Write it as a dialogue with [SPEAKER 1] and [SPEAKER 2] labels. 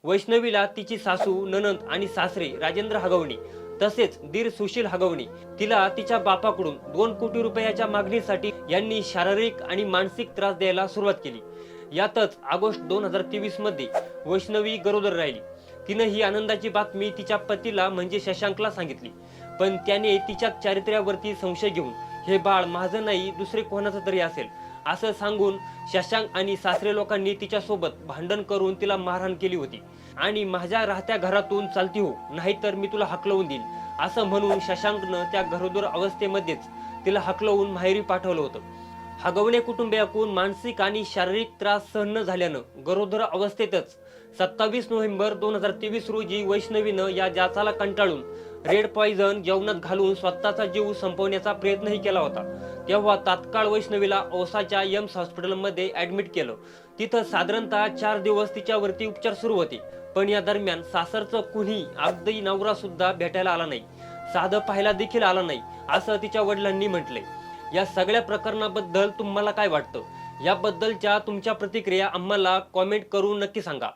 [SPEAKER 1] वैष्णवीला तिची सासू, ननंद आणि सासरे राजेंद्र हगवणे तसेच दीर सुशील हगवणे तिला तिच्या बापाकडून 2 कोटी रुपयाच्या मागणीसाठी यांनी शारीरिक आणि मानसिक त्रास द्यायला सुरुवात केली। यातच ऑगस्ट 2023 मध्ये वैष्णवी गरोदर राहिली। तिने ही आनंदाची बातमी तिच्या पतीला म्हणजे शशांकला सांगितली, पण त्याने तिच्या चारित्र्यावरती संशय घेऊन हे बाळ माझं नाही दुसरे कोणाचं तरी असेल असं सांगून शशांक आणि सासरे लोकांनी तिच्यासोबत भांडण करून तिला मारहाण केली होती आणि माझ्या राहत्या घरातून चालती हो, नाहीतर मी तुला हकलवून देईल असं म्हणून शशांकनं त्या गरोदर अवस्थेमध्येच तिला हकलवून माहेरी पाठवलं होतं। हगवणे कुटुंबियाकडून मानसिक आणि शारीरिक त्रास सहन न झाल्यानं गरोदर अवस्थेतच 27 नोव्हेंबर 2023 रोजी वैष्णवीनं या जाचाला कंटाळून रेड पॉइझन जेवणात घालून स्वतःचा जीव संपवण्याचा प्रयत्नही केला होता। तेव्हा तात्काळ वैष्णवीला औसाच्या एम्स हॉस्पिटलमध्ये ऍडमिट केलं। तिथं साधारणतः 4 दिवस तिच्यावरती उपचार सुरू होते, पण या दरम्यान सासरचं कुणी अगदी नवरा सुद्धा भेटायला आला नाही, साधं पाहायला देखील आला नाही असं तिच्या वडिलांनी म्हटलंय। या सगळ्या प्रकरणाबद्दल तुम्हाला काय वाटतं? याबद्दलच्या तुमच्या प्रतिक्रिया आम्हाला कॉमेंट करून नक्की सांगा।